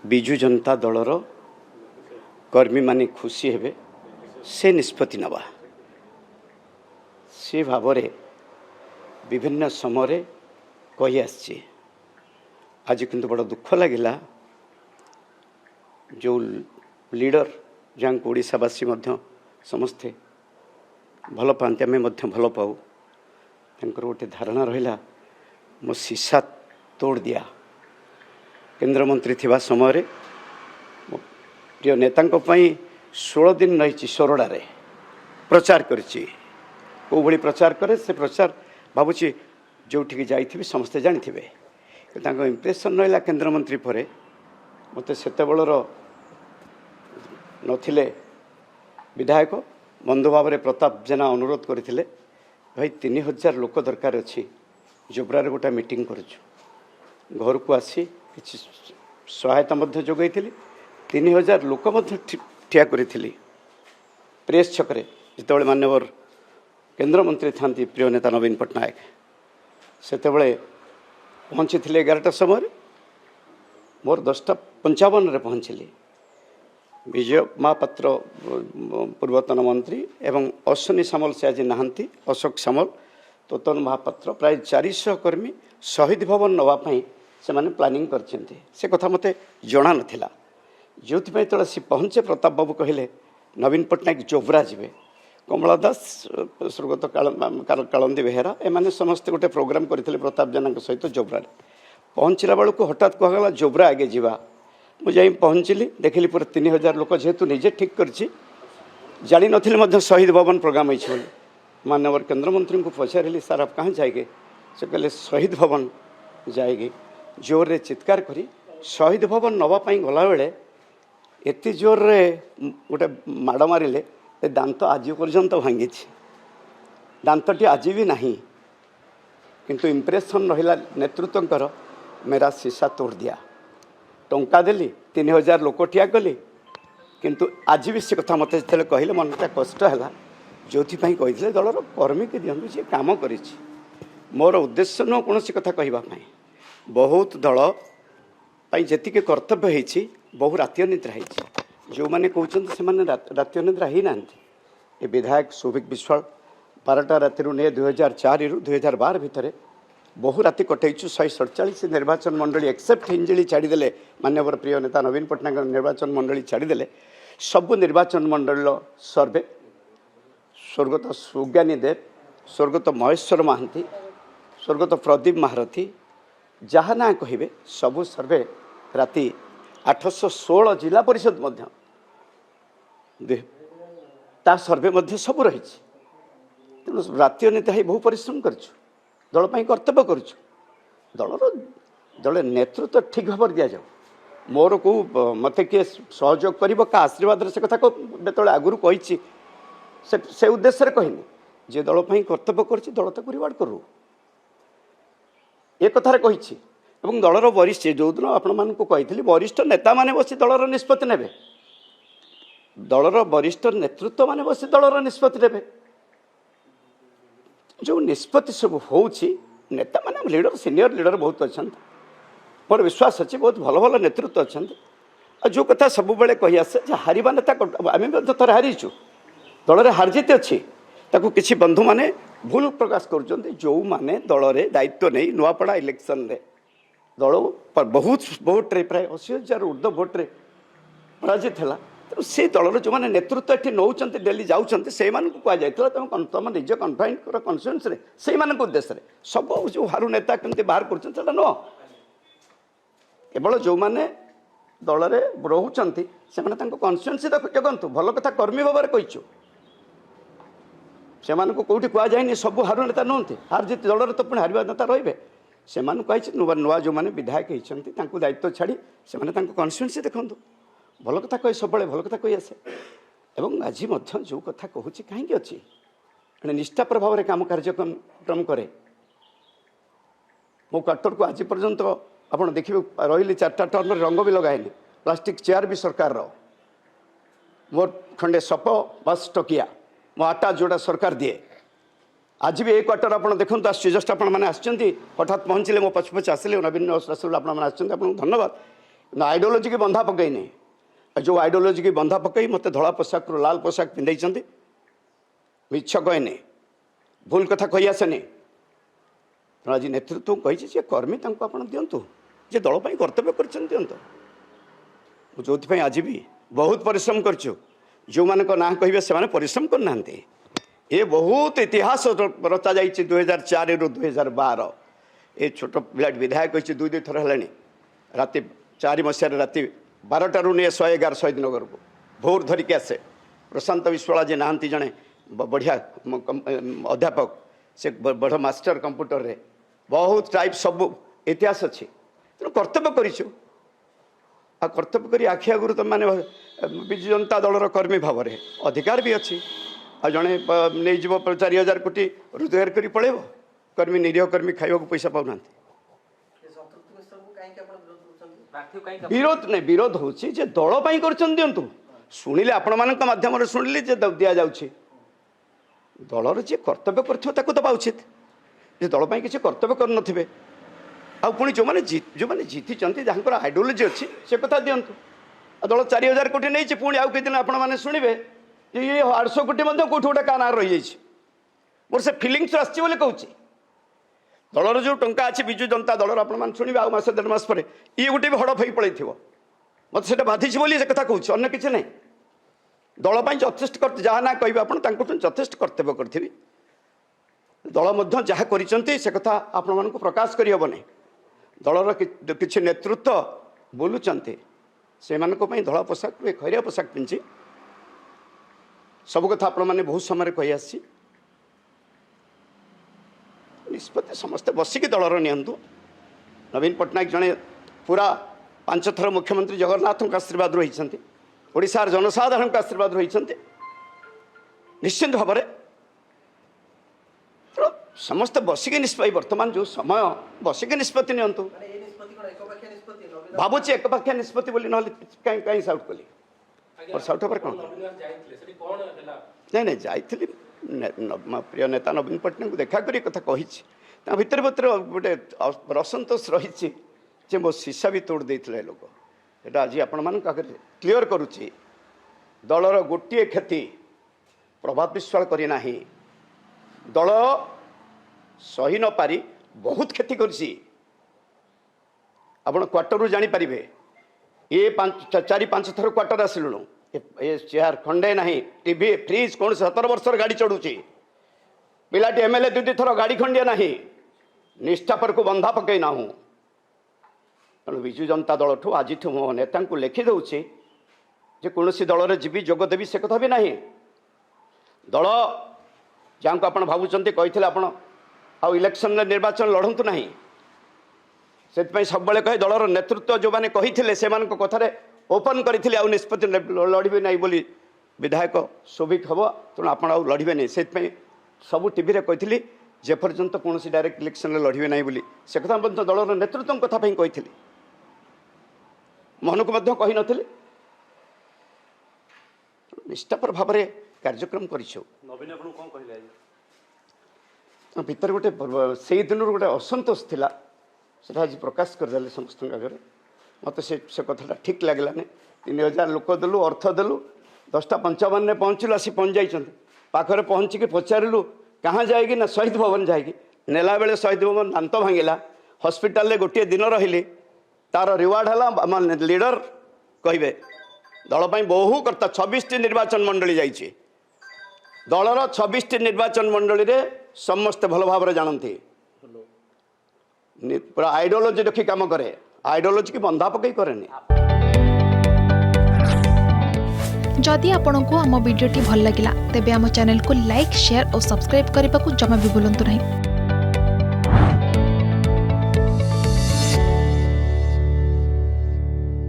विजु जनता दलर कर्मी माने खुशी हेबे से निष्पत्ति नवा से भाव विभिन्न समय कही आसी। आज किंतु बड़ा दुख लगिला जो लीडर जहाँ ओडावासी समस्ते भल पाते आम भल पाऊ गोटे धारणा रहा मो शीशा तोड़ दिया। केंद्र मंत्री थिबा समय प्रिय नेता 16 दिन रही सोरडारे प्रचार करी प्रचार करे से प्रचार भावुची जो जाइए समस्ते जानी इम्प्रेसन रहा केंद्र मंत्री पर मत से नथिले विधायक बंधु भाव में प्रताप जेना अनुरोध करते भाई 3000 लोक दरकार अच्छी जोब्रार गोटे मीटिंग करुचु घर को आसी किसी सहायता जोगई 3000 लोक ठिया करी प्रेस छकरे जिते मान्यवर केंद्र मंत्री था प्रिय नेता नवीन पट्टनायक से पहुँची 11टा समय मोर 10:55 पहुँचली। विजय महापात्र पूर्वतन मंत्री एवं अश्विनी सामल से आज नहांती अशोक सामल तोतन महापात्र प्राय 400 कर्मी शहीद भवन नवापाई से माने प्लानिंग करछन्ते से कथा मते जणा नथिला। जोथि तले सी पहुँचे प्रताप बाबू कहले नवीन पट्टनायक जोब्रा जीवे कमला दास स्वर्गत कालंदी बेहेरा एमाने समस्ते गोटे प्रोग्राम करते प्रताप जेना सहित जोब्रा पहुँचला बेलू हठात कहला जोब्रा आगे जीवा मुझे पहुँचली देखिली पूरा 3000 लोक जेहेतु निजे ठीक करछि जानी नथिले शहीद भवन प्रोग्राम होइछि माननीय केंद्र मंत्री को पचारि सार आप कहाँ जाएंगे से कहले शहीद भवन जाएगी जोर रे चित्कार करी शहीद भवन नवापाई गला बेले एति जोर रे गोटे माड़ मारे दांत आज पर्यंत भांगी दांतटी आज भी नहीं किंतु इम्प्रेसन रहा नेतृत्व मेरा शीशा तोड़ दिया टंका देली 3000 लोक ठिया कली किंतु आज भी से कथा मत कहले मनटा कष्ट है जो कही दलर कर्मी के दिंतु सी कम कर मोर उद्देश्य नुह कौन कथा कहवाई बहुत दल जी कर्तव्य होती बहु राति अनिद्रा हो जो मैंने कहते से राति अनिद्रा ही ना ये विधायक सौभिक विश्वाल 12टा राति नहीं 2004 रु 2012 भितर बहु राति कटैचु 147 निर्वाचन मंडली एक्सेप्ट हिंजिली छाड़ीदे मान्यवर प्रिय नेता नवीन पट्टनायक निर्वाचन मंडली छाड़ीदे सबु निर्वाचन मंडल सर्वे स्वर्गत सुज्ञानी देव स्वर्गत महेश्वर महांती स्वर्गत प्रदीप महारथी जहाँ ना कहे सबु सर्वे राति 816 जिला परिषद सर्वे सब रही तेणु राति अनिद्रा ही बहु परिश्रम करूँ दल कर्तव्य करुँ दल नेतृत्व ठीक भाव दि जाऊ मोर को मत किए सहयोग कर आशीर्वाद से कथा बेत आगुरी कही से उद्देश्य कहनी जे दल कर्तव्य कर दल ताक रिवार्ड करू ए कथार कही दलर वरिष्ठ जो दिन आपण कही वरिष्ठ नेता माने बसी दलर निष्पत्ति ने दलर वरिष्ठ नेतृत्व माने बसी दलर निष्पत्ति ने जो निष्पत्ति सब होची नेता माने लीडर सीनियर लीडर बहुत अच्छा मोर विश्वास अच्छी बहुत भल भल नेतृत्व अच्छा जो कथा सब बेले कही आसे हारिबा नेता आम थोड़े हारीचु दल में हारजित अच्छी ताकू किसी बंधु माने भूल प्रकाश कर जो माने दल में दायित्व नहीं नुआपड़ा इलेक्शन रे दल पर बहुत बहुत प्राय 80,000 ऊर्ध भोट्रे पराजित है तेणु से दलर जो मैंने नेतृत्व ये नौ डेली जाऊँच से कहुई तुम निज कन्फाइन कर कन्स्टिट्यूएंस से उद्देश्य सब जो हारू नेता कमी बाहर कर नुह केवल जो मैंने दल में रोचते से कन्स्टिट्यूएंसी जगंतु भल कथा कर्मी भाव में कहीचु से कौटी कहुए सब हारू नेता नुहति हार जीत दल तो पुणी हारिबा नेता रे से कही नुआ जो मैंने विधायक होती दायित्व छाड़ी से कन्स्टिट्यूएंसी देखूँ भल कथा कहे सब भल कथा कही आसे एवं आज जो कथा कहूँ कहीं अच्छी निष्ठा प्रभाव में काम कार्यक्रम करे मो क्वार्टर को आज पर्यंत आप देखिए रही 4टा टर्म रंग भी लगाएनि प्लास्टिक चेयर भी सरकार मोर खंडे सप बस टकिया मो आटा जोड़ा सरकार दिए आज भी एक क्वार्टर आप देखो जस्ट आप हठात पहुँचले मो पछ पछ आसिले नवीन आप धन्यवाद ना आइडियोलोजी की बंधा पकईनी जो आइडियोलोजी की बंधा पकई मत धला पोशाक लाल पोशाक पिंधाई मिछ कहनी भूल कथा कही आसेनी तेणु आज नेतृत्व कही कर्मी आप दिंतु जे दल कर्तव्य कर दिंतु जो आज भी बहुत परिश्रम करचु जो मान ना कहे से परिश्रम करना ये बहुत इतिहास रचा जा 2004 रु 2012 ये छोट पिला विधायक कही 2 थर है राति 4 मसीह राति 12 नहीं 111 शहीद नगर को भोर धरिकी आसे प्रशांत विश्वाला जे नहांती जड़े बढ़िया अध्यापक से बड़ मास्टर कंप्यूटर रे बहुत टाइप सब इतिहास अच्छी तेणु कर्तव्य करूँ आ कर्तव्य कर आखि आगुरी तुम मैंने विजु जनता दलर कर्मी भाव में अधिकार भी अच्छी आ जड़े नहीं जीव 4000 कोटी रोजगार कर पड़े कर्मी निरीह कर्मी खाइबा पैसा पाऊना विरोध नहीं विरोध हूँ दल कर दिंतु शुणिले आपण मान मध्यम शुणिले दि जाऊँगी दलर जी कर्तव्य कर दबा उचित जे दल किसी कर्तव्य कर आ पुणी जो मैंने जीति जहाँ आइडियोलोजी अच्छी से कथा दिंतु दल 4000 कोटी नहीं पुणी आउ कई दिन आपने शुणवे ये 800 कोटी कौट गोटे का ना रही मोर से फिलिंग्स आसची कहूँ दलर जो टंका अच्छी विजु जनता दलर आप शुणवे आउ मास 1.5 मास पर ये गोटे भी हड़प हो पड़े मत से बाधि से कथा कहूँ अन्न किसी ना दल यथेष्ट कर जहाँ ना कहे आप यथेष्ट कर्तव्य करी दल जहाँ कर कथा आपण प्रकाश करहबनी दलर किसी नेतृत्व बोलुंट से धला पोशाक खैरिया पोशाक पिंधि सब कथा आपण मैंने बहुत समय कही आसी निष्पत्ति समस्ते बसिकी दलर नियंतु नवीन पट्टनायक जड़े पूरा 5 थर मुख्यमंत्री जगन्नाथ आशीर्वाद रही ओडिशार जनसाधारण आशीर्वाद रही निश्चिंत भाव में समस्ते बसिकी निष्पत्ति वर्तमान जो समय बसिकी निष्पत्ति नियंतु भावुची एकपाखिया निष्पत्ति बोली ना कहीं साउट कली और साउट पर कौन नहीं जाइली प्रिय नेता नवीन पट्टनायक देखा करी कथा कही भितर भितर गोटे असंतोष रही मो शीशा भी तोड़ देते लोक ये आज आपण मान क्लीयर करुच्ची दलर गोटे क्षति प्रभाव विश्वास करना दल सही न पारी बहुत क्षति करी आपण क्वार्टर जापर ये 4-5 थर क्वार्टर आसिलुणु ये चेयर खंडे ना टीवी फ्रिज कौन 17 वर्षर गाड़ी चढ़ुची पिलाटी एमएलए 2 थर गाड़ी खंडिया ना निष्ठापर को बंधा पकई ना तेणु विजु जनता दल ठू आज मो नेता को लिखि दौचे जे कौन दल जीवी जोगदेवी से कथा भी ना दल जहाँ को आप भावुंट कही आप इलेक्शन निर्वाचन लड़तु ना से सब कहे दलर नेतृत्व जो मैंने कही से कथार ओपन करी आउ निष्पत्ति लड़बे ना बोली विधायक शोभिक हम तेणु आप लड़बे नहीं से सब टीवी कही जेपर्यंत कौन डायरेक्ट इलेक्शन लड़बे ना बोली से कथा दलर नेतृत्व कथा कही मन को कही नी निष्ठापर भाव में कार्यक्रम करूँ भीतर गोटे से दिन गोटे असंतोष थिला से आज प्रकाश करदे समस्त आगे मत से कथा ठीक लगलानी 3000 लोक देलु अर्थ देलु 10:55 में पहुँचलु आसी पहुँच जाइए पाखरे पहुँचिकी पचारू कहाँ जाएगी ना शहीद भवन जाएगी नेला बेले शहीद भवन दांत भांगिला हॉस्पिटल गोटे दिन रही तार रिवार्ड है लीडर कहे दलपाई बहु करता 26टी निर्वाचन मंडली जाइए दलर 26टी निर्वाचन मंडली रे समस्ते भल भाव जानती पूरा आइडियोलोजी रखी काम करे आइडियोलोजी की बंधा पकई करे जदि आपंक आम भिडी भल लगा तेब आम चैनल को लाइक शेयर और सब्सक्राइब करने को जमा भी भूलु नहीं।